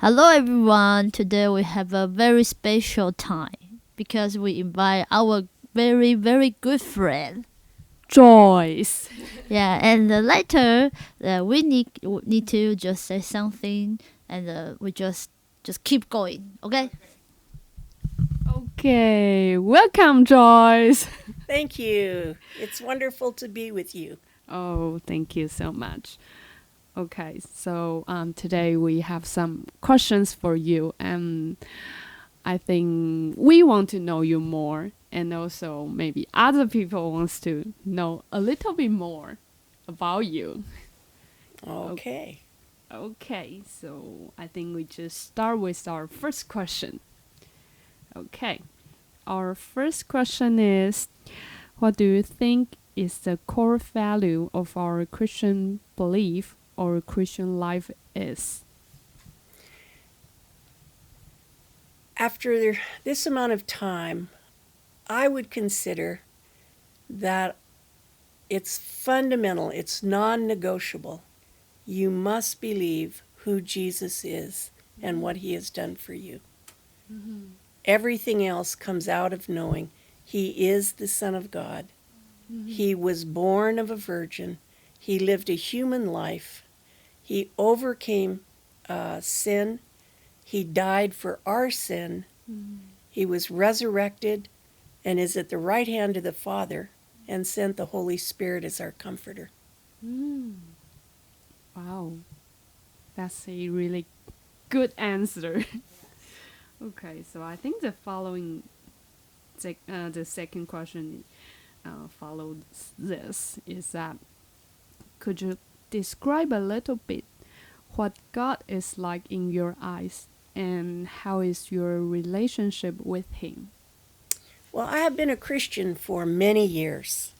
Hello everyone. Today we have a very special time because we invite our very good friend. Joyce. Yeah, and later we need to just say something, and we just keep going. Okay. Okay, welcome, Joyce. Thank you. It's wonderful to be with you. Oh, thank you so much. Okay, so today we have some questions for you, and I think we want to know you more, and also maybe other people wants to know a little bit more about you. Okay. Okay, so I think we just start with our first question. Okay, our first question is, what do you think is the core value of our Christian belief or Christian life is? After this amount of time, I would consider that it's fundamental, it's non negotiable. You must believe who Jesus is and what he has done for you. Mm-hmm. Everything else comes out of knowing he is the Son of God. Mm-hmm. He was born of a virgin. He lived a human life. He overcame sin. He died for our sin. Mm-hmm. He was resurrected and is at the right hand of the Father and sent the Holy Spirit as our comforter. Mm. Wow, that's a really good answer. Okay, so I think the following, the second question follows this is that could you describe a little bit what God is like in your eyes and how is your relationship with Him? Well, I have been a Christian for many years.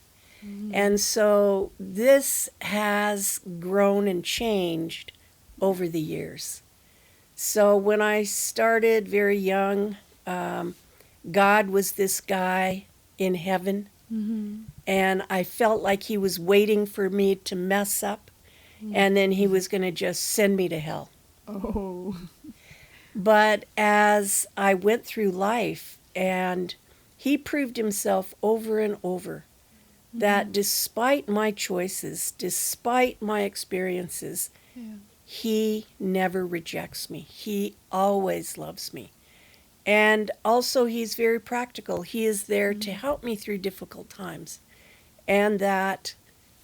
Mm-hmm. And so this has grown and changed over the years. So when I started very young, God was this guy in heaven, Mm-hmm. and I felt like he was waiting for me to mess up, and then he was going to just send me to hell. Oh. But as I went through life, and he proved himself over and over that despite my choices, despite my experiences, Yeah. he never rejects me. He always loves me. And also, he's very practical. He is there to help me through difficult times. And that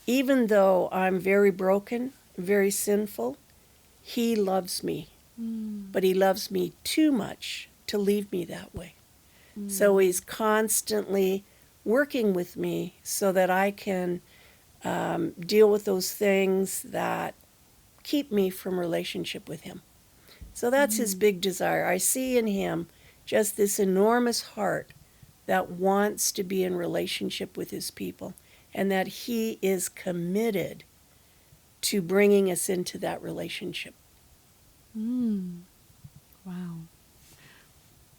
even though I'm very broken, very sinful, he loves me. Mm. But he loves me too much to leave me that way. Mm. So he's constantly working with me so that I can deal with those things that keep me from relationship with him. So that's his big desire. I see in him just this enormous heart that wants to be in relationship with his people, and that he is committed to bringing us into that relationship. Mm. Wow.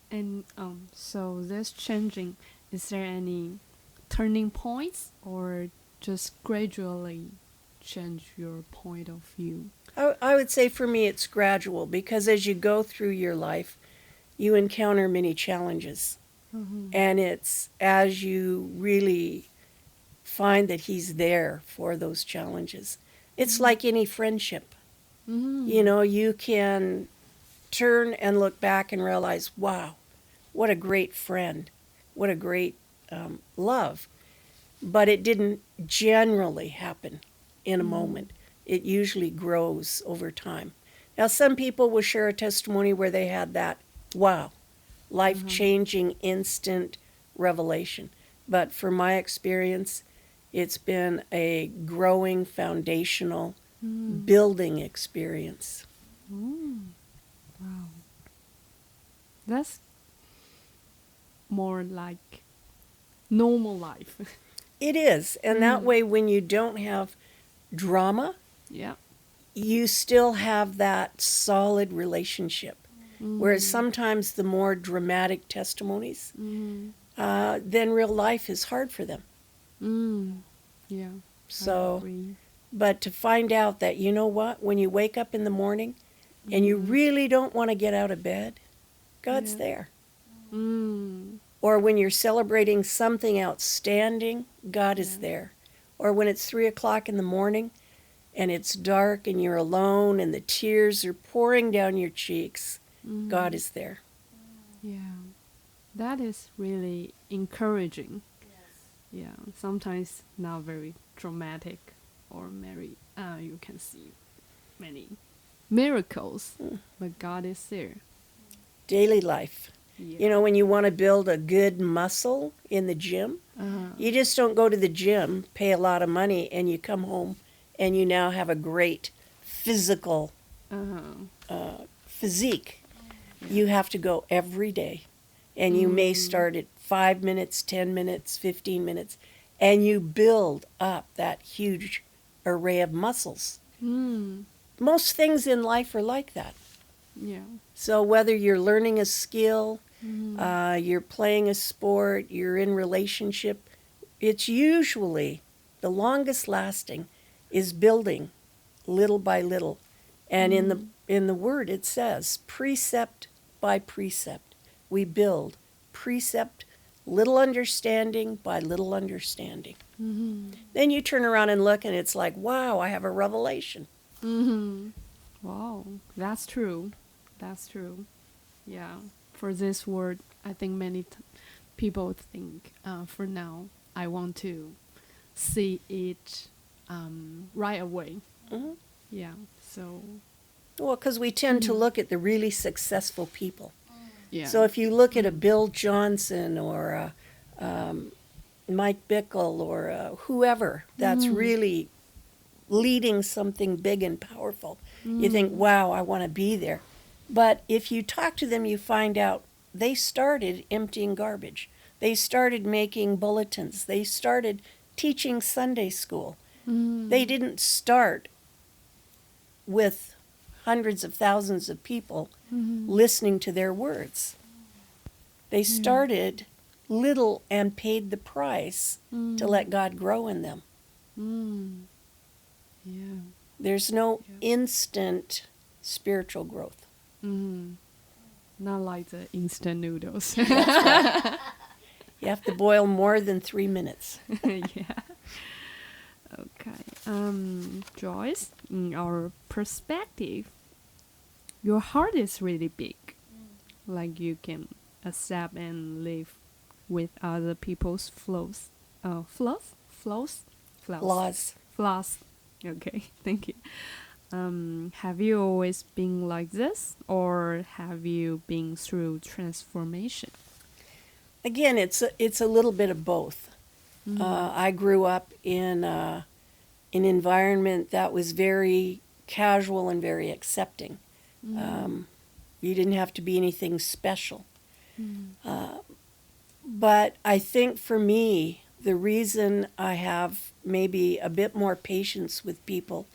And so this changing, is there any turning points or just gradually change your point of view? I would say for me it's gradual, because as you go through your life, you encounter many challenges. Mm-hmm. And it's as you really find that he's there for those challenges. It's like any friendship. Mm-hmm. You know, you can turn and look back and realize, wow, what a great friend, what a great love. But it didn't generally happen in a moment. It usually grows over time. Now, some people will share a testimony where they had that, wow, life changing instant revelation. But for my experience, it's been a growing, foundational, building experience. Mm. Wow. That's more like normal life. It is. And that way, when you don't have drama, Yeah. you still have that solid relationship. Whereas sometimes the more dramatic testimonies, Mm. then real life is hard for them. Mm. Yeah. I So, agree. but to find out that, you know what, when you wake up in the morning, and you really don't want to get out of bed, God's Yeah. there. Mm. Or when you're celebrating something outstanding, God is Yeah. there. Or when it's 3 o'clock in the morning and it's dark and you're alone and the tears are pouring down your cheeks, God is there. Yeah. That is really encouraging. Yeah. Sometimes not very dramatic or very, you can see many miracles, but God is there. Daily life. Yeah. You know, when you want to build a good muscle in the gym, you just don't go to the gym, pay a lot of money, and you come home and you now have a great physical physique. You have to go every day. And you may start at 5 minutes, 10 minutes, 15 minutes, and you build up that huge array of muscles. Mm. Most things in life are like that. Yeah. So whether you're learning a skill, Mm. you're playing a sport, you're in relationship, it's usually the longest lasting is building little by little. And in the word it says precept by precept. We build precept, little understanding by little understanding. Mm-hmm. Then you turn around and look and it's like, wow, I have a revelation. Mm-hmm. Wow, that's true. That's true. Yeah. For this word, I think many people think, for now, I want to see it right away. Mhm. Yeah. So, Well, because we tend to look at the really successful people. yeah. So if you look at a Bill Johnson or a Mike Bickle or whoever that's really leading something big and powerful, you think, wow, I want to be there. But if you talk to them, you find out they started emptying garbage. They started making bulletins. They started teaching Sunday school. They didn't start with hundreds of thousands of people listening to their words. They started little and paid the price to let God grow in them. Mm. Yeah. There's no instant spiritual growth. Mm. Not like the instant noodles. You have to boil more than 3 minutes. Yeah. Okay. Joyce, in our perspective, your heart is really big. Like you can accept and live with other people's flaws. Laws. Flaws. Okay, thank you. Have you always been like this, or have you been through transformation? Again, it's a little bit of both. I grew up in an environment that was very casual and very accepting. You didn't have to be anything special. But I think for me, the reason I have maybe a bit more patience with people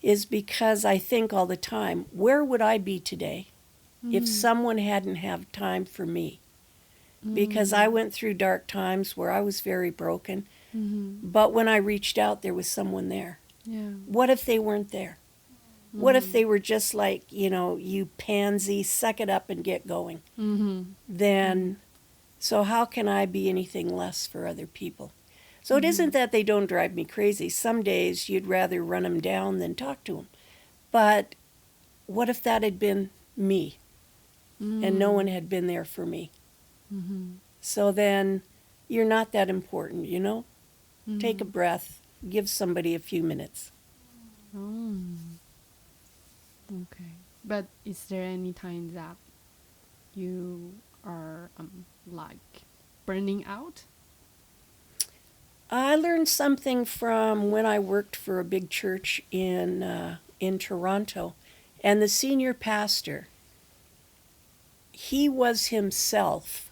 is because I think all the time, where would I be today if someone hadn't have time for me? Because I went through dark times where I was very broken, but when I reached out, there was someone there. Yeah. What if they weren't there? What if they were just like, you pansy, suck it up and get going? Then, so how can I be anything less for other people? So it isn't that they don't drive me crazy. Some days you'd rather run them down than talk to them. But what if that had been me and no one had been there for me? So then you're not that important, Take a breath, give somebody a few minutes. Oh. Okay. But is there any time that you are like burning out? I learned something from when I worked for a big church in Toronto, and the senior pastor, he was himself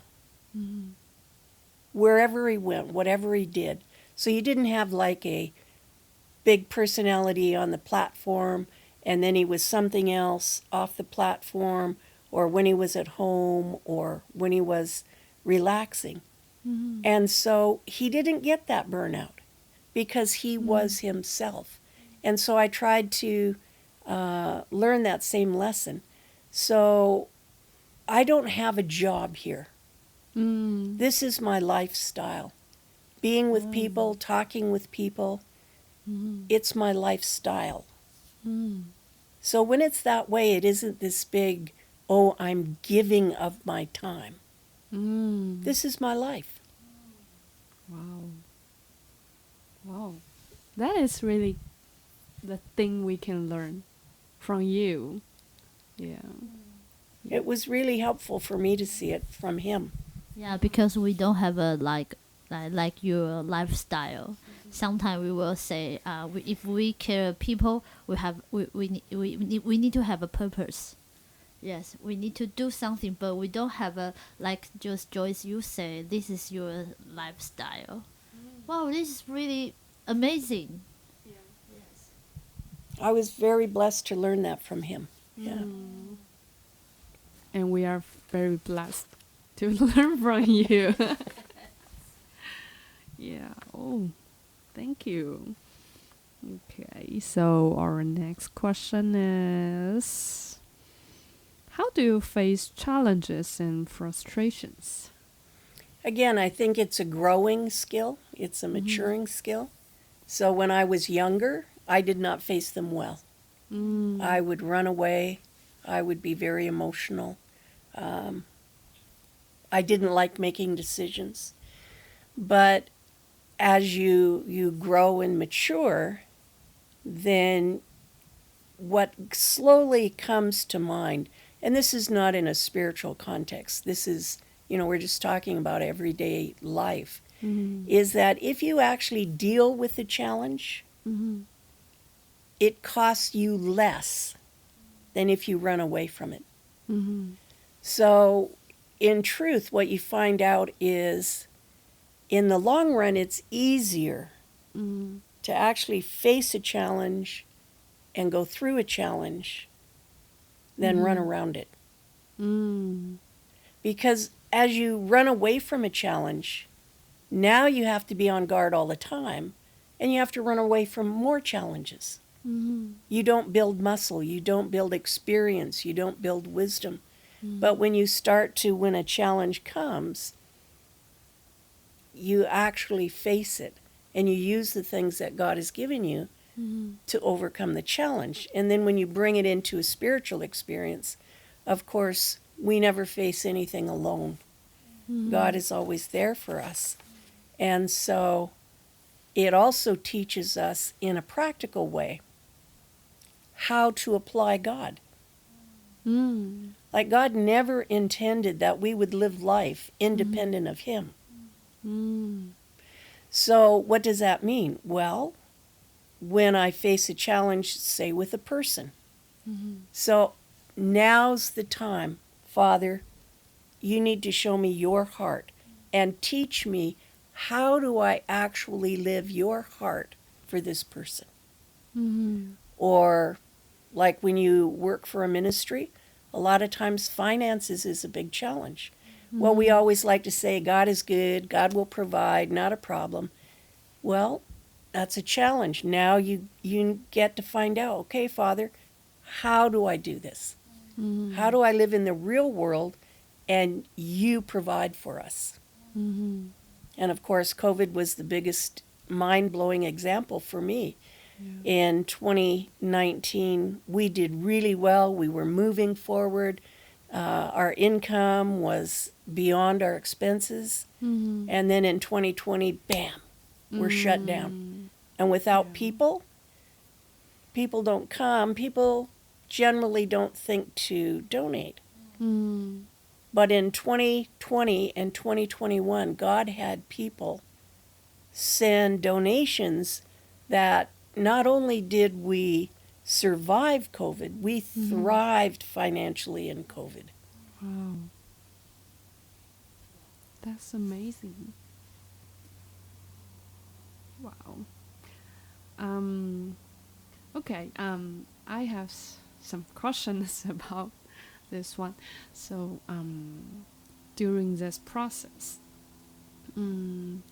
wherever he went, whatever he did. So you didn't have like a big personality on the platform, and then he was something else off the platform, or when he was at home, or when he was relaxing. And so he didn't get that burnout because he was himself. And so I tried to learned that same lesson. So I don't have a job here. Mm. This is my lifestyle. Being with people, talking with people, Mm. it's my lifestyle. Mm. So when it's that way, it isn't this big, oh, I'm giving of my time. Mm. This is my life. Wow. Wow. That is really the thing we can learn from you. Yeah. It was really helpful for me to see it from him. Yeah, because we don't have a like your lifestyle. Sometimes we will say, if we care people, we need to have a purpose. Yes, we need to do something, but we don't have a, like just Joyce, you say this is your lifestyle. Wow, this is really amazing. I was very blessed to learn that from him. Yeah. Mm. And we are very blessed to learn from you. Yeah. Oh, thank you. Okay, so our next question is, how do you face challenges and frustrations? Again, I think it's a growing skill, it's a maturing skill. So when I was younger, I did not face them well. Mm. I would run away, I would be very emotional. I didn't like making decisions. But as you grow and mature, then what slowly comes to mind, and this is not in a spiritual context, this is, we're just talking about everyday life, Mm. is that if you actually deal with the challenge, Mm-hmm. it costs you less than if you run away from it. Mm-hmm. So, in truth, what you find out is in the long run, it's easier Mm. to actually face a challenge and go through a challenge than run around it. Mm. Because as you run away from a challenge, now you have to be on guard all the time and you have to run away from more challenges. Mm-hmm. You don't build muscle, you don't build experience, you don't build wisdom. But when you start to, when a challenge comes, you actually face it and you use the things that God has given you Mm-hmm. to overcome the challenge. And then when you bring it into a spiritual experience, of course, we never face anything alone. Mm-hmm. God is always there for us. And so it also teaches us in a practical way how to apply God. Mm. Like God never intended that we would live life independent of Him. Mm. So what does that mean? Well, when I face a challenge, say with a person, Mm-hmm. so now's the time, Father, you need to show me your heart and teach me how do I actually live your heart for this person. Mm-hmm. Or like when you work for a ministry, a lot of times finances is a big challenge. Well, we always like to say God is good, God will provide, not a problem. Well, that's a challenge. Now you get to find out, okay, Father, how do I do this? Mm-hmm. How do I live in the real world and you provide for us? Mm-hmm. And of course, COVID was the biggest mind blowing example for me. Yeah. In 2019, we did really well. We were moving forward. Our income was beyond our expenses. Mm-hmm. And then in 2020, bam, we're shut down. And without people, people don't come. People generally don't think to donate. Mm-hmm. But in 2020 and 2021, God had people send donations that not only did we survive COVID, we thrived financially in COVID. Wow. That's amazing. Wow. Um, okay. I have some questions about this one. So, during this process, have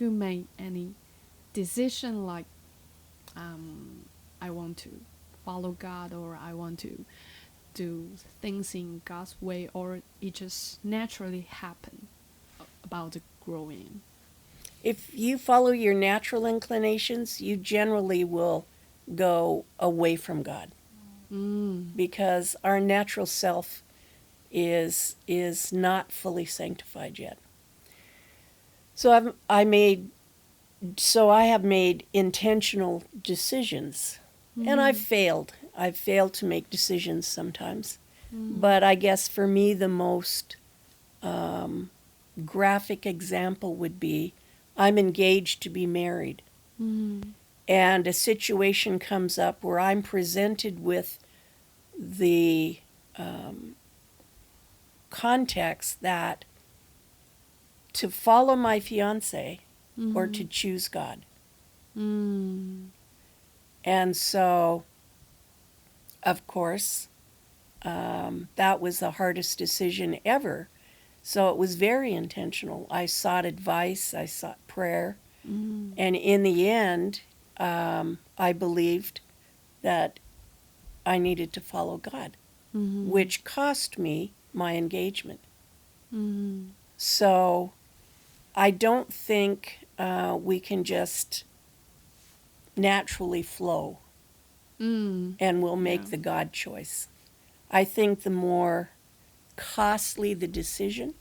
you made any decision like, I want to follow God, or I want to do things in God's way, or it just naturally happen about the growing. If you follow your natural inclinations, you generally will go away from God, because our natural self is not fully sanctified yet. So I have made intentional decisions, and I've failed. I've failed to make decisions sometimes. But I guess for me, the most graphic example would be I'm engaged to be married. And a situation comes up where I'm presented with the context that to follow my fiance or to choose God. And so, of course, that was the hardest decision ever. So it was very intentional. I sought advice, I sought prayer, and in the end, I believed that I needed to follow God, which cost me my engagement. So I don't think we can just naturally flow and we'll make the God choice. I think the more costly the decision,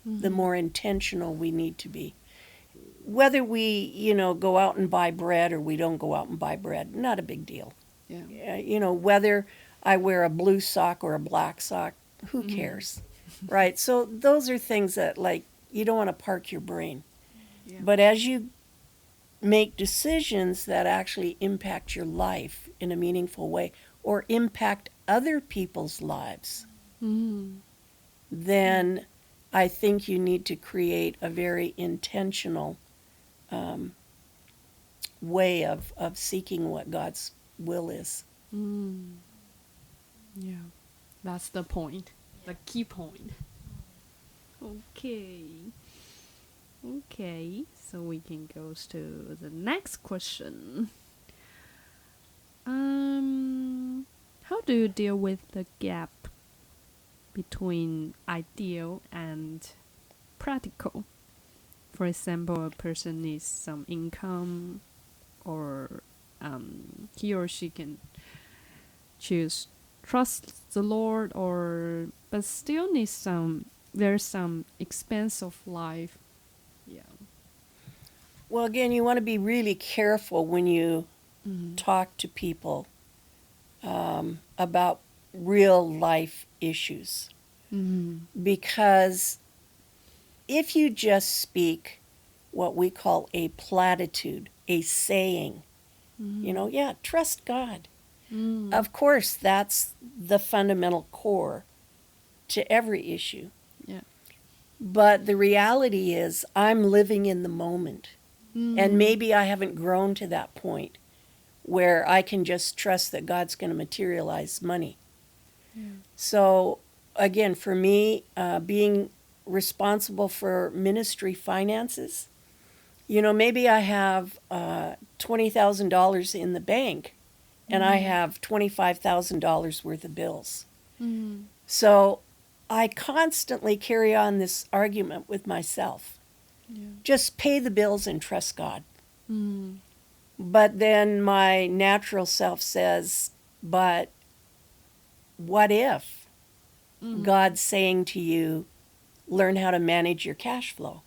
the more intentional we need to be. Whether we, go out and buy bread or we don't go out and buy bread, not a big deal. Whether I wear a blue sock or a black sock, who cares? Right? So those are things that, you don't want to park your brain. But as you make decisions that actually impact your life in a meaningful way or impact other people's lives, then I think you need to create a very intentional way of seeking what God's will is. Yeah, that's the point, the key point. Okay, so we can go to the next question. How do you deal with the gap between ideal and practical? For example, a person needs some income, or he or she can choose trust the Lord, but still needs there's some expense of life. Well, again, you want to be really careful when you talk to people about real life issues. Because if you just speak what we call a platitude, a saying, trust God. Of course, that's the fundamental core to every issue. Yeah. But the reality is I'm living in the moment. And maybe I haven't grown to that point where I can just trust that God's going to materialize money. So, again, for me, being responsible for ministry finances, maybe I have $20,000 in the bank and I have $25,000 worth of bills. So I constantly carry on this argument with myself. Just pay the bills and trust God. But then my natural self says, but what if God's saying to you, learn how to manage your cash flow?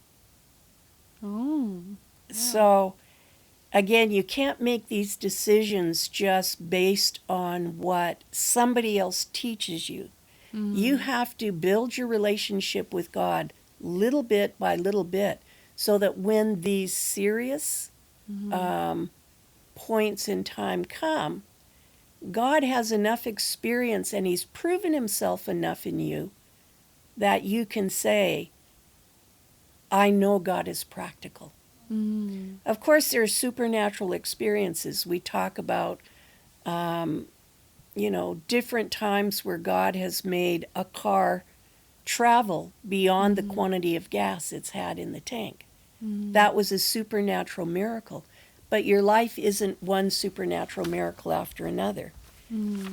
So, again, you can't make these decisions just based on what somebody else teaches you. You have to build your relationship with God little bit by little bit, so that when these serious points in time come, God has enough experience and He's proven Himself enough in you that you can say, I know God is practical. Of course, there are supernatural experiences. We talk about, different times where God has made a car travel beyond the quantity of gas it's had in the tank. That was a supernatural miracle. but your life isn't one supernatural miracle after another.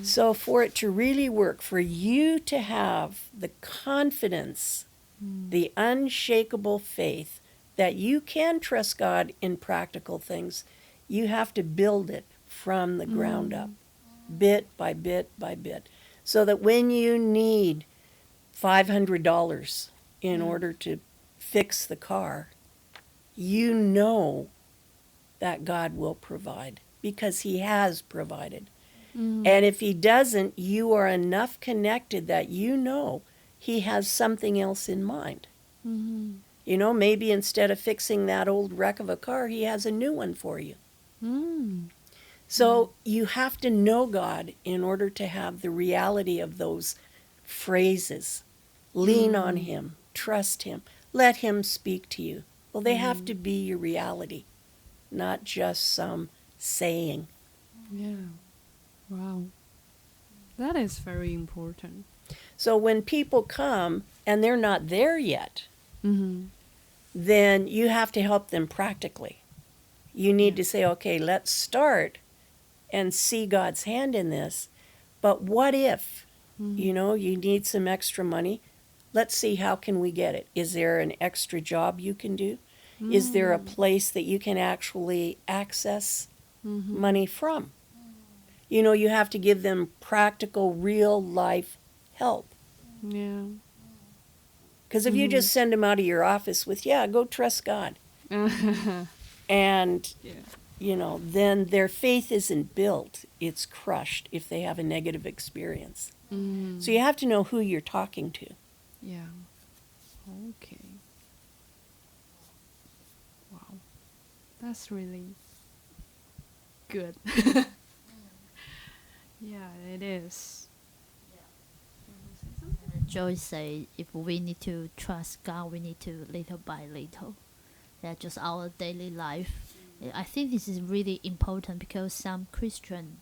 So for it to really work, for you to have the confidence, the unshakable faith that you can trust God in practical things, you have to build it from the ground up, bit by bit by bit, so that when you need $500 in order to fix the car, you know that God will provide because He has provided. And if He doesn't, you are enough connected that you know He has something else in mind. You know, maybe instead of fixing that old wreck of a car, He has a new one for you. So you have to know God in order to have the reality of those phrases. Lean on Him, trust Him, let Him speak to you. Well, they have to be your reality, not just some saying. Yeah. Wow. That is very important. So when people come and they're not there yet, then you have to help them practically. You need to say, okay, let's start and see God's hand in this. But what if, you know, you need some extra money? Let's see, how can we get it? Is there an extra job you can do? Is there a place that you can actually access money from? You know, you have to give them practical, real life help. Yeah. Because if you just send them out of your office with, yeah, go trust God, and, you know, then their faith isn't built. It's crushed if they have a negative experience. So you have to know who you're talking to. Yeah. Okay. Wow. That's really good. Yeah, it is. Joyce say if we need to trust God, we need to little by little. That's just our daily life. I think this is really important because some Christian,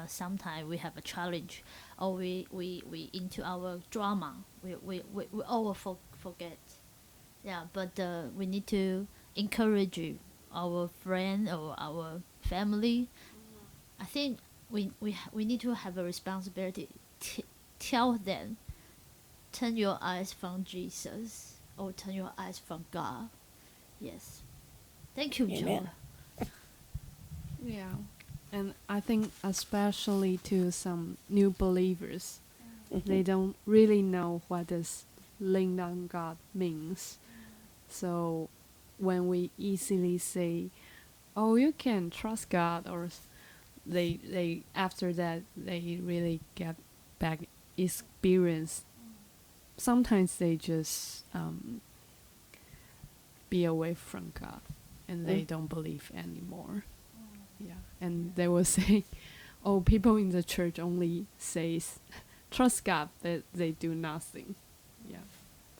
sometimes we have a challenge, or we into our drama. We over forget. Yeah, but we need to encourage our friend or our family. I think we need to have a responsibility to tell them, turn your eyes from Jesus or turn your eyes from God. Yes. Thank you, Amen. Joe. Yeah. And I think especially to some new believers, they don't really know what does lean on God means. So when we easily say, "Oh, you can trust God," or they after that they really get back experience. Sometimes they just be away from God, and they don't believe anymore. Yeah, and they will say, "Oh, people in the church only says trust God, that they do nothing." Yeah,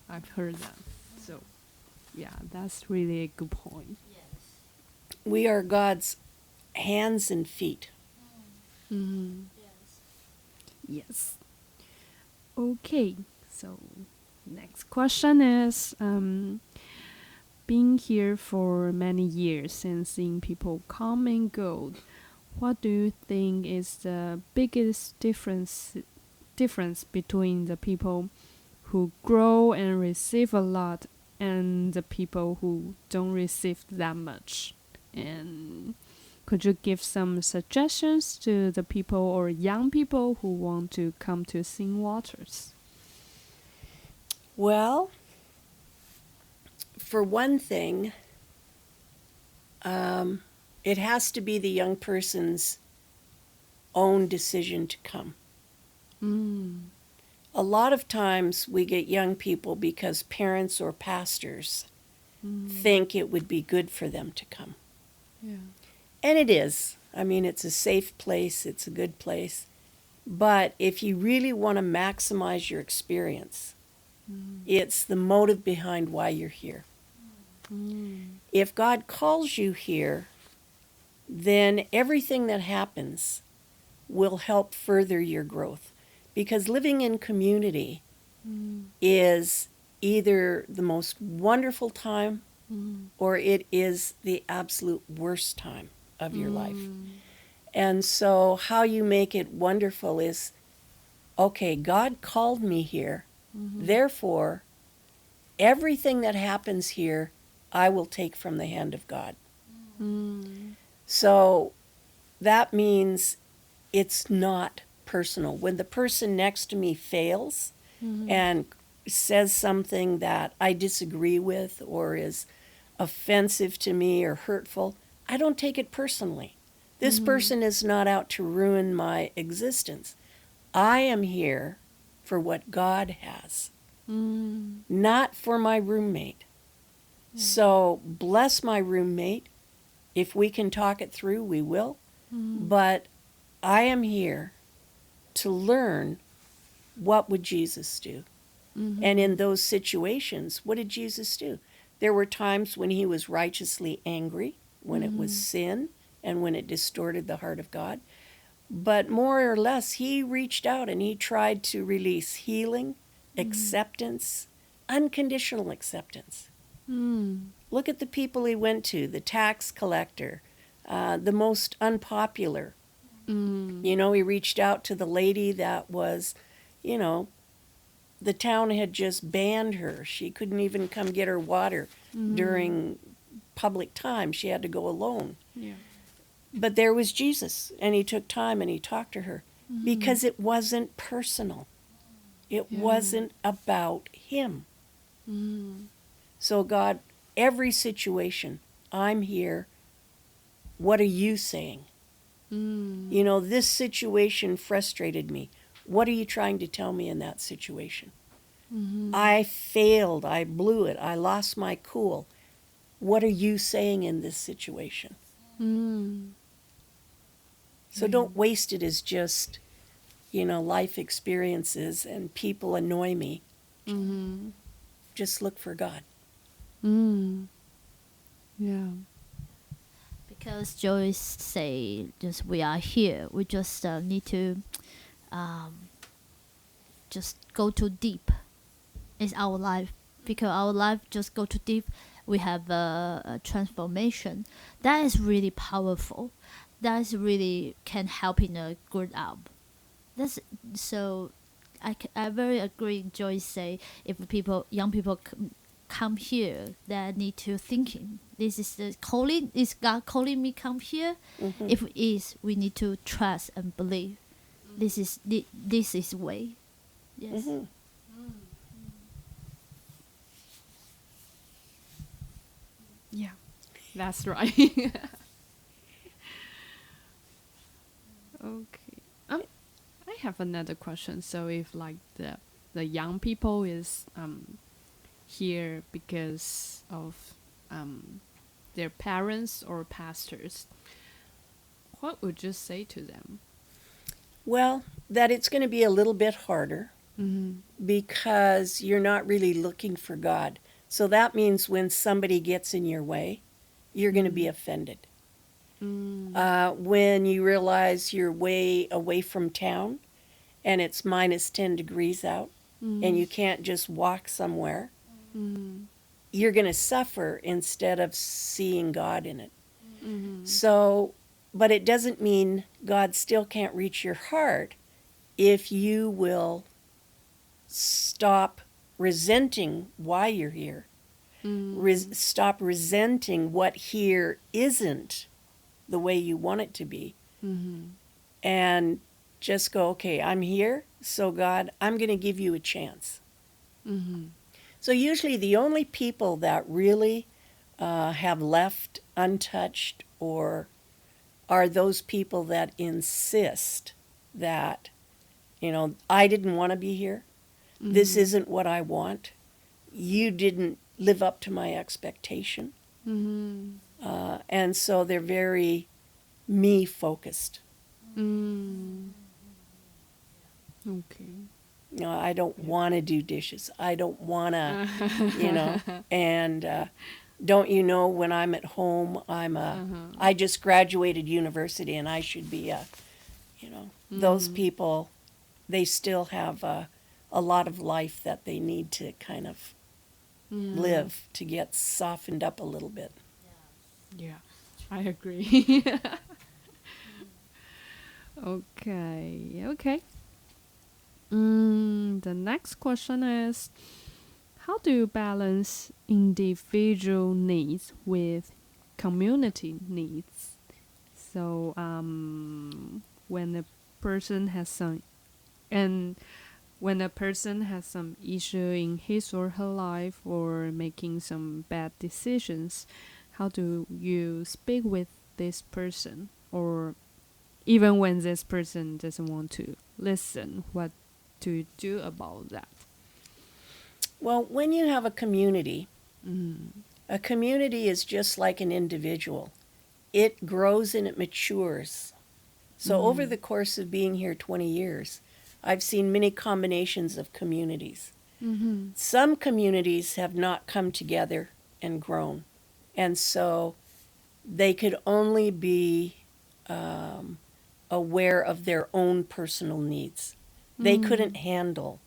I've heard that. So, yeah, that's really a good point. We are God's hands and feet. Yes. Okay, so next question is being here for many years and seeing people come and go, what do you think is the biggest difference between the people who grow and receive a lot and the people who don't receive that much? And could you give some suggestions to the people or young people who want to come to Sing Waters? Well, for one thing, it has to be the young person's own decision to come. A lot of times we get young people because parents or pastors think it would be good for them to come. Yeah. And it is. I mean, it's a safe place, it's a good place. But if you really want to maximize your experience, it's the motive behind why you're here. If God calls you here, then everything that happens will help further your growth. Because living in community is either the most wonderful time or it is the absolute worst time. of your life. And so how you make it wonderful is, okay, God called me here. Therefore, everything that happens here, I will take from the hand of God. So that means it's not personal. When the person next to me fails and says something that I disagree with or is offensive to me or hurtful, I don't take it personally. This person is not out to ruin my existence. I am here for what God has, not for my roommate. So bless my roommate. If we can talk it through, we will. But I am here to learn, what would Jesus do? And in those situations, what did Jesus do? There were times when he was righteously angry, when it was sin, and when it distorted the heart of God. But more or less, he reached out and he tried to release healing, acceptance, unconditional acceptance. Look at the people he went to, the tax collector, the most unpopular. You know, he reached out to the lady that was, you know, the town had just banned her. She couldn't even come get her water during public time. She had to go alone. Yeah. But there was Jesus, and he took time and he talked to her because it wasn't personal. It wasn't about him. So God, every situation, I'm here. What are you saying? You know, this situation frustrated me. What are you trying to tell me in that situation? I failed. I blew it. I lost my cool. What are you saying in this situation? So don't waste it as just, you know, life experiences and people annoy me. Just look for God. Yeah. Because Joyce say, just we are here. We just need to just go too deep. It's our life. Because our life just go too deep. We have a transformation. That is really powerful. That is really can help in a good album. That's so. I very agree. Joyce say if young people come here, they need to thinking. This is the calling. Is God calling me come here? If it is, we need to trust and believe. This is way. Yes. Yeah. That's right. Okay. I have another question. So if like the young people is here because of their parents or pastors, what would you say to them? Well, that it's going to be a little bit harder because you're not really looking for God. So that means when somebody gets in your way, you're going to be offended. When you realize you're way away from town and it's minus 10 degrees out and you can't just walk somewhere, you're going to suffer instead of seeing God in it. So, but it doesn't mean God still can't reach your heart if you will stop resenting why you're here. Stop resenting what here isn't the way you want it to be. And just go, okay, I'm here, so God, I'm going to give you a chance. So usually the only people that really have left untouched or are those people that insist that, you know, I didn't want to be here. This isn't what I want. You didn't live up to my expectation. And so they're very me focused. Okay. You know, I don't want to do dishes. I don't want to, you know, and don't you know when I'm at home, I just graduated university and I should be you know, those people, they still have a lot of life that they need to kind of live to get softened up a little bit. Yeah. I agree. Okay. The next question is, how do you balance individual needs with community needs? So, when a person has some, and when a person has some issue in his or her life or making some bad decisions, how do you speak with this person? Or even when this person doesn't want to listen, what do you do about that? Well, when you have a community is just like an individual. It grows and it matures. So over the course of being here 20 years, I've seen many combinations of communities. Some communities have not come together and grown. And so they could only be aware of their own personal needs. They couldn't handle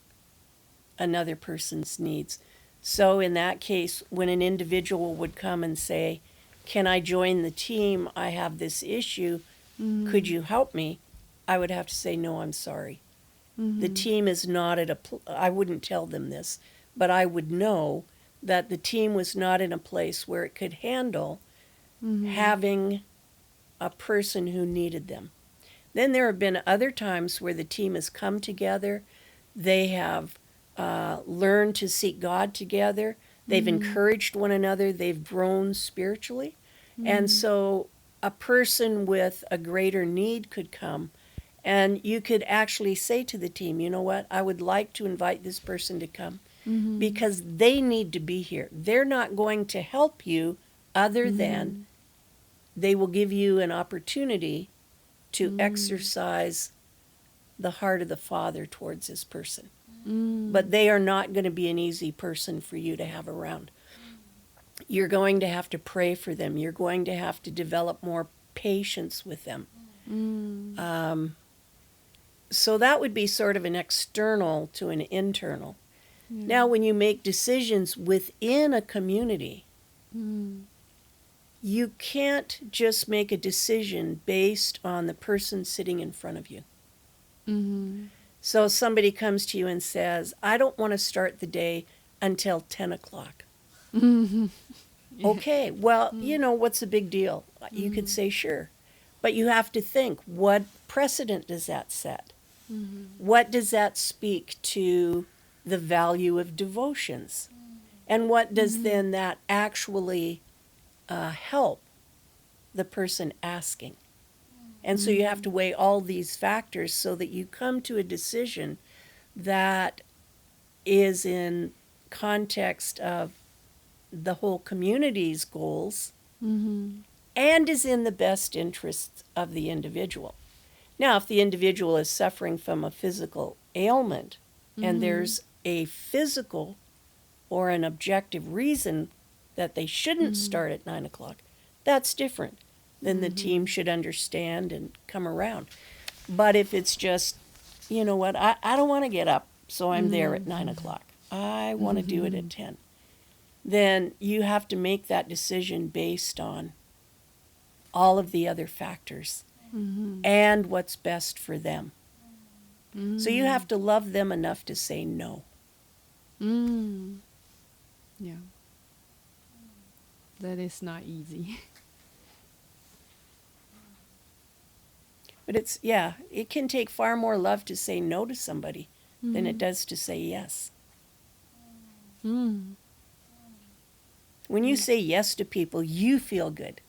another person's needs. So in that case, when an individual would come and say, "Can I join the team? I have this issue. Could you help me?" I would have to say, "No, I'm sorry. The team is not at I wouldn't tell them this, but I would know that the team was not in a place where it could handle having a person who needed them." Then there have been other times where the team has come together. They have learned to seek God together. They've encouraged one another. They've grown spiritually. And so a person with a greater need could come, and you could actually say to the team, "You know what? I would like to invite this person to come because they need to be here. They're not going to help you other than they will give you an opportunity to exercise the heart of the Father towards this person. But they are not going to be an easy person for you to have around. You're going to have to pray for them. You're going to have to develop more patience with them." So that would be sort of an external to an internal. Now, when you make decisions within a community, you can't just make a decision based on the person sitting in front of you. So somebody comes to you and says, "I don't want to start the day until 10 o'clock. Okay, well, what's the big deal? You could say, "Sure." But you have to think, what precedent does that set? What does that speak to the value of devotions? And what does then that actually help the person asking? And so you have to weigh all these factors so that you come to a decision that is in context of the whole community's goals and is in the best interests of the individual. Now, if the individual is suffering from a physical ailment and there's a physical or an objective reason that they shouldn't start at 9 o'clock, that's different. Then the team should understand and come around. But if it's just, "You know what, I don't want to get up, so I'm there at 9 o'clock. I want to do it at 10. Then you have to make that decision based on all of the other factors and what's best for them. So you have to love them enough to say no. Yeah. That is not easy. But it can take far more love to say no to somebody than it does to say yes. When you say yes to people, you feel good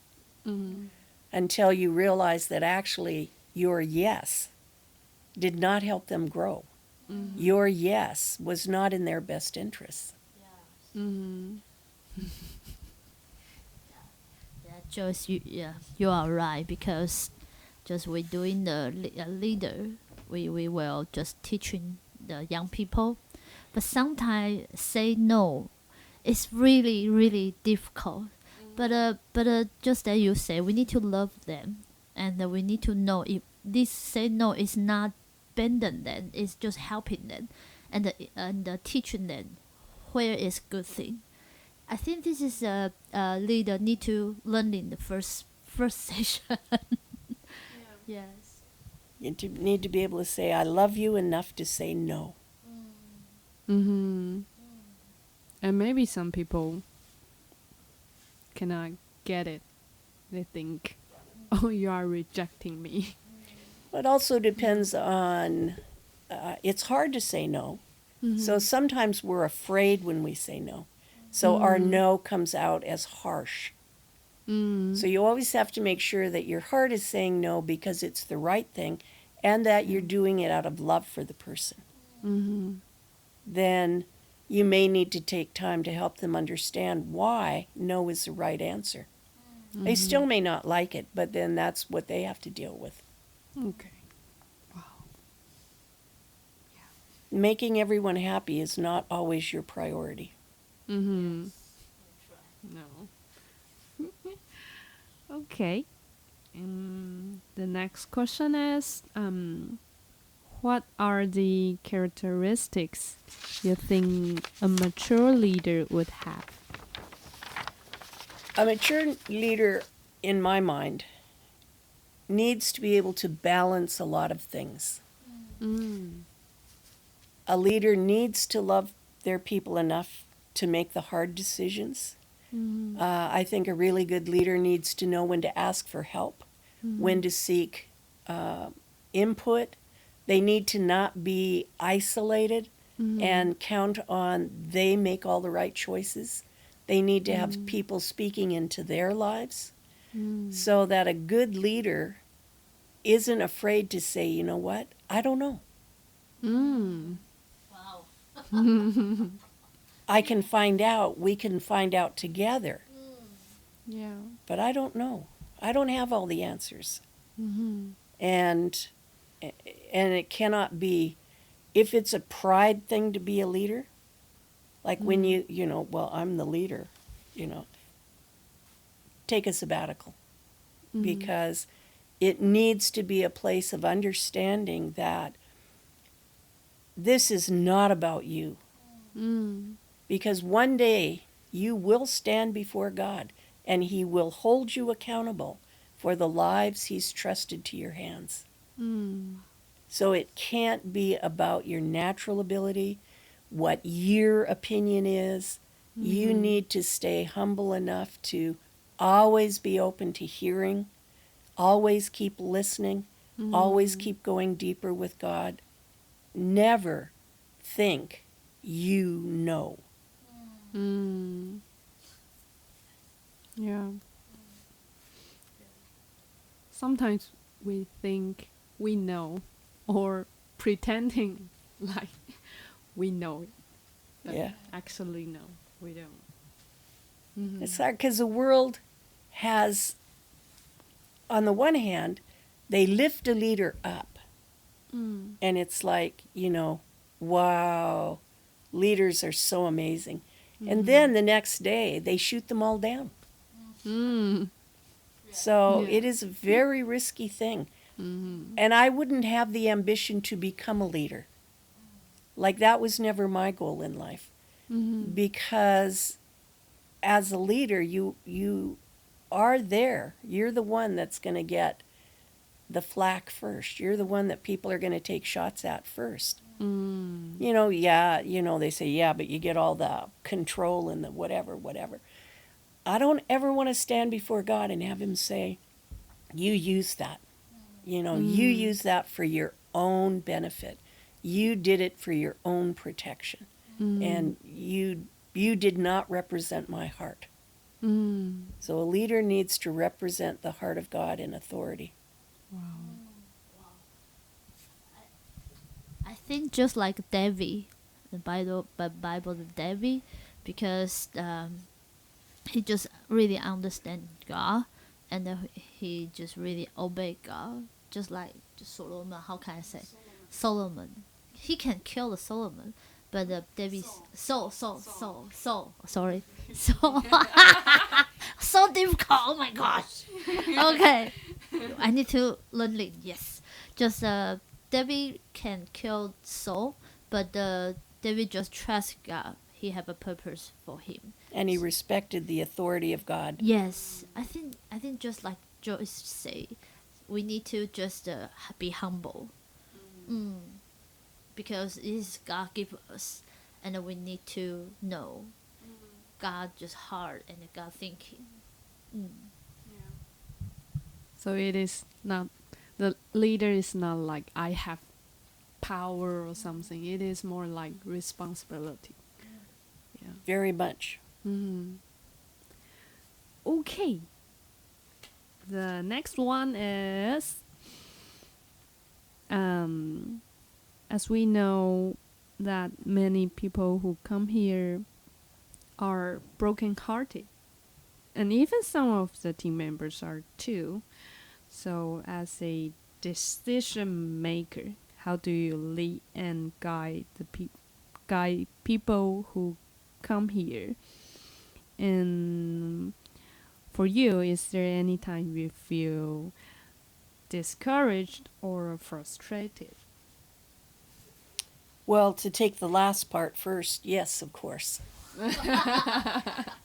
until you realize that actually your yes did not help them grow. Your yes was not in their best interests. Joyce, you are right, because just we doing the leader, we will just teaching the young people, but sometimes say no, it's really really difficult. But just as you say, we need to love them, and we need to know if this say no is not bending them, it's just helping them, and teaching them where is good thing. I think this is a leader need to learn in the first session. Yes. You need to be able to say, I love you enough to say no. Mm-hmm. And maybe some people cannot get it. They think, oh, you are rejecting me. It also depends on, it's hard to say no. So sometimes we're afraid when we say no. So our no comes out as harsh. So you always have to make sure that your heart is saying no because it's the right thing and that you're doing it out of love for the person. Mm-hmm. Then you may need to take time to help them understand why no is the right answer. They still may not like it, but then that's what they have to deal with. Okay. Wow. Making everyone happy is not always your priority. Mm-hmm. No. Okay. The next question is, what are the characteristics you think a mature leader would have? A mature leader, in my mind, needs to be able to balance a lot of things. A leader needs to love their people enough to make the hard decisions. I think a really good leader needs to know when to ask for help, when to seek input. They need to not be isolated and count on they make all the right choices. They need to have people speaking into their lives so that a good leader isn't afraid to say, you know what, I don't know. Wow. I can find out, we can find out together, Yeah. but I don't know. I don't have all the answers. And it cannot be, if it's a pride thing to be a leader, like when you know, well, I'm the leader, you know, take a sabbatical because it needs to be a place of understanding that this is not about you. Because one day you will stand before God and He will hold you accountable for the lives He's trusted to your hands. So it can't be about your natural ability, what your opinion is. You need to stay humble enough to always be open to hearing, always keep listening, always keep going deeper with God. Never think you know. Yeah. Sometimes we think we know or pretending like we know it. But Yeah. actually, no, we don't. It's hard because the world has, on the one hand, they lift a leader up. And it's like, you know, wow, leaders are so amazing. And then the next day, they shoot them all down. So Yeah. it is a very risky thing. And I wouldn't have the ambition to become a leader. Like, that was never my goal in life. Because as a leader, you are there. You're the one that's going to get the flack first. You're the one that people are going to take shots at first. You know, yeah, you know, they say, yeah, but you get all the control and the whatever. I don't ever want to stand before God and have Him say, you use that. You know, you use that for your own benefit. You did it for your own protection. And you did not represent my heart. So a leader needs to represent the heart of God in authority. I think just like David, the Bible David, because he just really understand God, and he just really obey God. Just like Solomon, how can I say? Solomon, he can kill the Solomon, but David, sorry, so so difficult. Oh my gosh. Okay, I need to learn it. Yes, just David can kill Saul, but David just trust God. He have a purpose for him. And he respected the authority of God. Yes, I think just like Joyce say, we need to just be humble. Because it is God give us, and we need to know God just heart and God thinking. So it is not, the leader is not like I have power or something. It is more like responsibility. Yeah. Very much. Okay. The next one is, as we know that many people who come here are broken-hearted, and even some of the team members are too. So as a decision maker, how do you lead and guide guide people who come here? And for you, is there any time you feel discouraged or frustrated? Well, to take the last part first, yes, of course.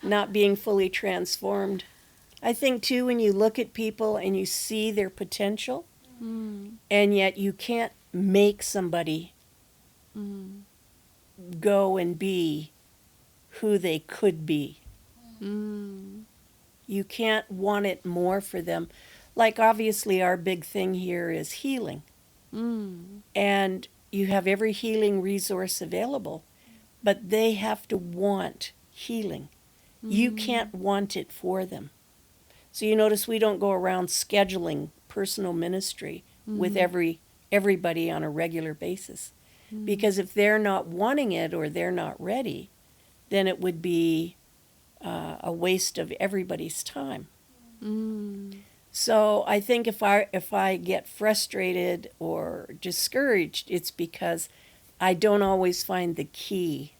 Not being fully transformed. I think, too, when you look at people and you see their potential, and yet you can't make somebody go and be who they could be. You can't want it more for them. Like, obviously, our big thing here is healing. And you have every healing resource available, but they have to want healing. You can't want it for them. So you notice we don't go around scheduling personal ministry with everybody on a regular basis. Because if they're not wanting it or they're not ready, then it would be a waste of everybody's time. So I think if I get frustrated or discouraged, it's because I don't always find the key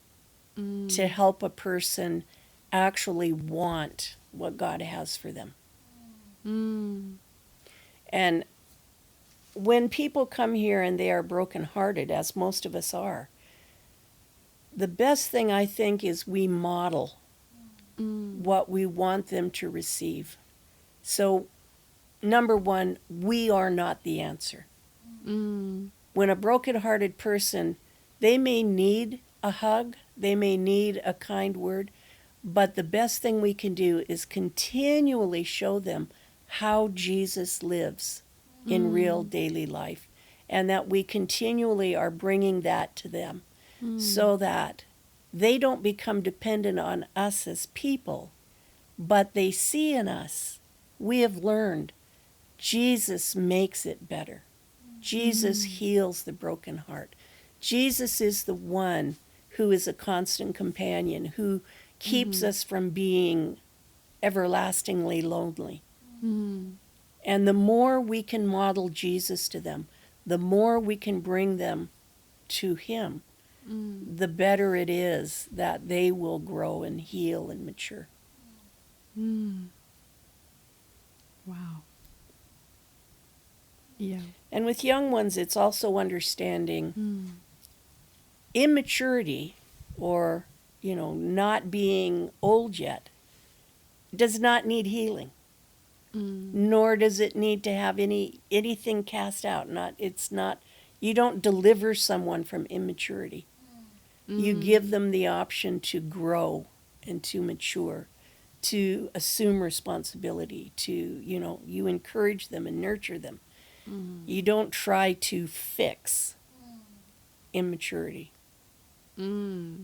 to help a person actually want what God has for them. And when people come here and they are brokenhearted, as most of us are, the best thing I think is we model what we want them to receive. So, number one, we are not the answer. When a brokenhearted person, they may need a hug, they may need a kind word, but the best thing we can do is continually show them how Jesus lives in real daily life, and that we continually are bringing that to them so that they don't become dependent on us as people, but they see in us, we have learned, Jesus makes it better. Jesus heals the broken heart. Jesus is the one who is a constant companion, who keeps us from being everlastingly lonely. And the more we can model Jesus to them, the more we can bring them to Him, the better it is that they will grow and heal and mature. Wow. Yeah. And with young ones, it's also understanding immaturity, or, not being old yet, does not need healing. Nor does it need to have anything cast out. You don't deliver someone from immaturity. You give them the option to grow and to mature, to assume responsibility, you encourage them and nurture them. You don't try to fix immaturity. Wow.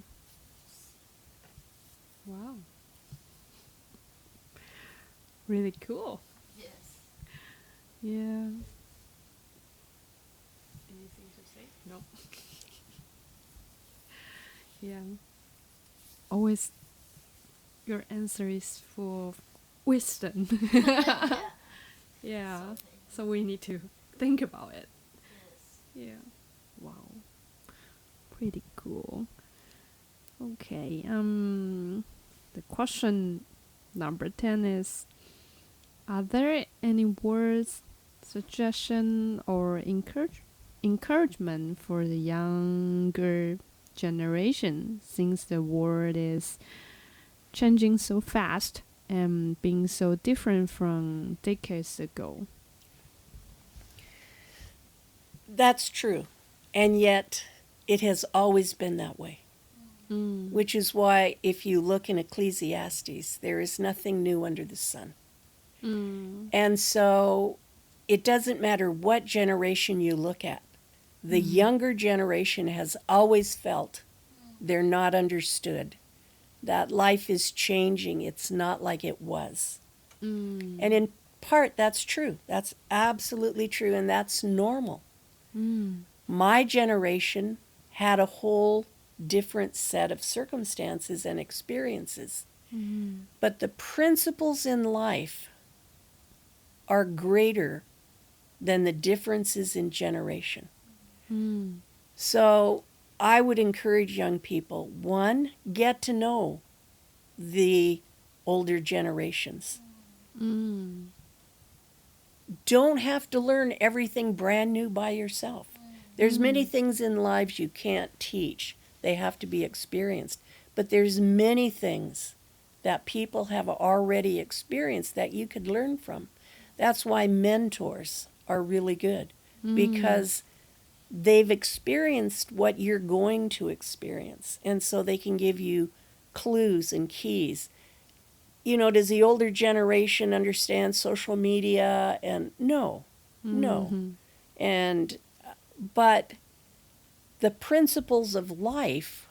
Really cool. Yes. Yeah. Anything to say? No. Yeah. Always, your answer is full of wisdom. Yeah. So we need to think about it. Yes. Yeah. Wow. Pretty cool. Okay. The question number 10 is, are there any words, suggestion, or encouragement for the younger generation, since the world is changing so fast being so different from decades ago? That's true. And yet, it has always been that way. Mm. Which is why, if you look in Ecclesiastes, there is nothing new under the sun. Mm. And so, it doesn't matter what generation you look at. The younger generation has always felt they're not understood, that life is changing. It's not like it was. Mm. And in part, that's true. That's absolutely true, and that's normal. Mm. My generation had a whole different set of circumstances and experiences. Mm. But the principles in life are greater than the differences in generation. Mm. So I would encourage young people, one, get to know the older generations. Mm. Don't have to learn everything brand new by yourself. There's many things in lives you can't teach. They have to be experienced. But there's many things that people have already experienced that you could learn from. That's why mentors are really good, because they've experienced what you're going to experience. And so they can give you clues and keys. You know, does the older generation understand social media? And no. Mhm. And but the principles of life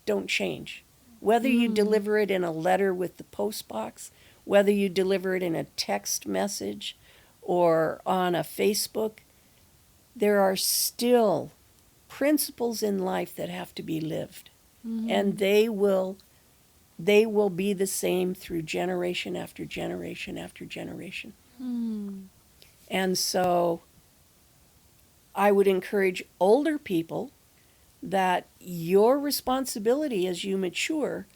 don't change. Whether you deliver it in a letter with the post box, whether you deliver it in a text message or on a Facebook, there are still principles in life that have to be lived. And they will be the same through generation after generation after generation. Mm. And so I would encourage older people that your responsibility as you mature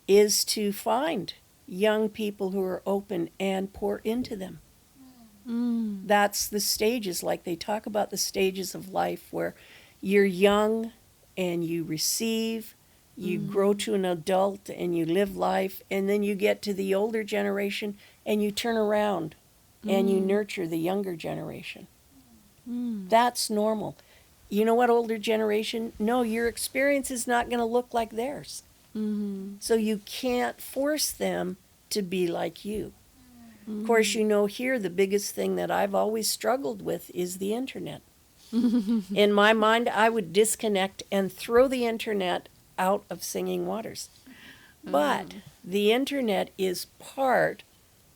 is to find young people who are open and pour into them. Mm. That's the stages, like they talk about the stages of life where you're young and you receive, you grow to an adult and you live life, and then you get to the older generation and you turn around and you nurture the younger generation. Mm. That's normal. You know what, older generation? No, your experience is not going to look like theirs. Mhm. So you can't force them to be like you. Of course, you know, here the biggest thing that I've always struggled with is the internet. In my mind, I would disconnect and throw the internet out of Singing Waters. But the internet is part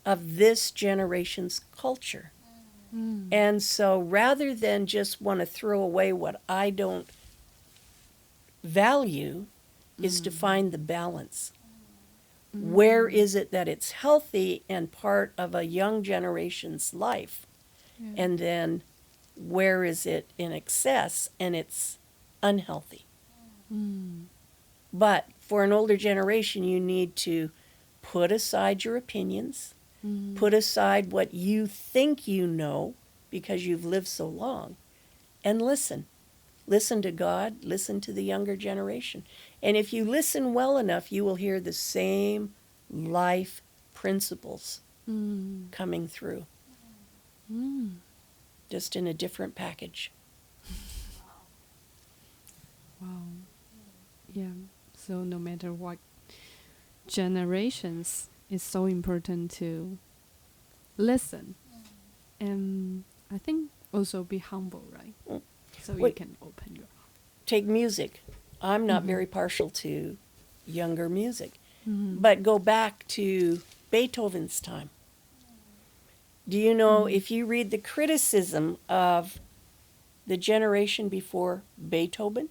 of this generation's culture. Mm. And so rather than just want to throw away what I don't value, is to find the balance. Where is it that it's healthy and part of a young generation's life? Yeah. And then where is it in excess and it's unhealthy? Mm. But for an older generation, you need to put aside your opinions, Mm. put aside what you think you know because you've lived so long, and listen. Listen to God, listen to the younger generation. And if you listen well enough, you will hear the same life principles Mm. coming through, Mm. just in a different package. Wow. Yeah. So no matter what generations, it's so important to listen, and I think also be humble, right? Mm. So you Wait. can open your heart. Take music. I'm not very partial to younger music, Mhm. but go back to Beethoven's time. Do you know, if you read the criticism of the generation before Beethoven,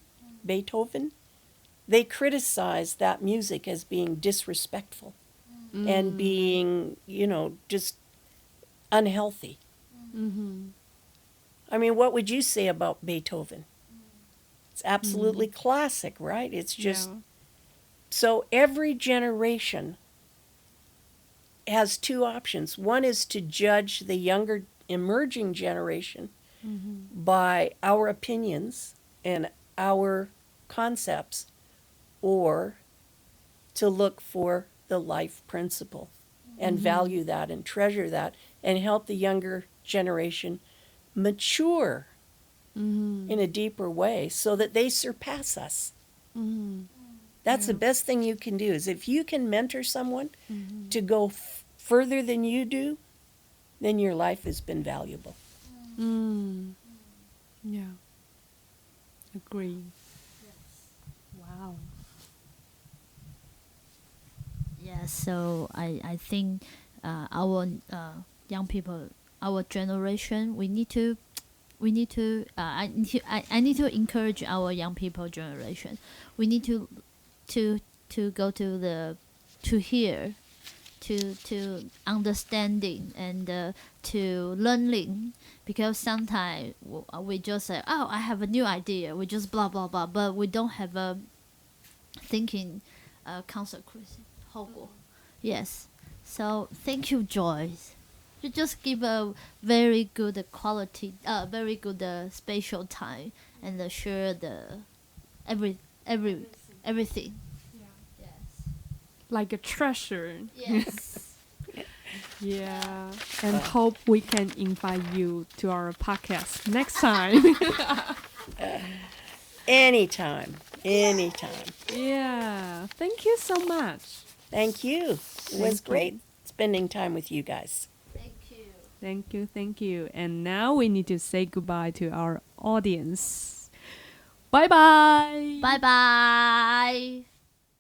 they criticized that music as being disrespectful and being, you know, just unhealthy. Mhm. I mean, what would you say about Beethoven? It's absolutely classic, right? It's just Yeah. so every generation has two options. One is to judge the younger emerging generation Mhm. by our opinions and our concepts, or to look for the life principle. and value that and treasure that and help the younger generation mature in a deeper way so that they surpass us. That's the best thing you can do is if you can mentor someone to go further than you do, then your life has been valuable. Yeah. Agree. Wow. Yeah, so I think our young people, our generation, we need to I need to encourage our young people generation. We need to go to hear, to understanding and to learning, because sometimes we just say, oh, I have a new idea, we just blah blah blah, but we don't have a thinking consequence. 后果. Yes. So thank you, Joyce. You just give a very good quality, very good spatial time, and share the everything. Yes. Like a treasure. Yes. Yeah. And hope we can invite you to our podcast next time. Anytime. Anytime. Yeah. Thank you so much. Thank you. It was great spending time with you guys. Thank you. Thank you, thank you. And now we need to say goodbye to our audience. Bye bye. Bye bye.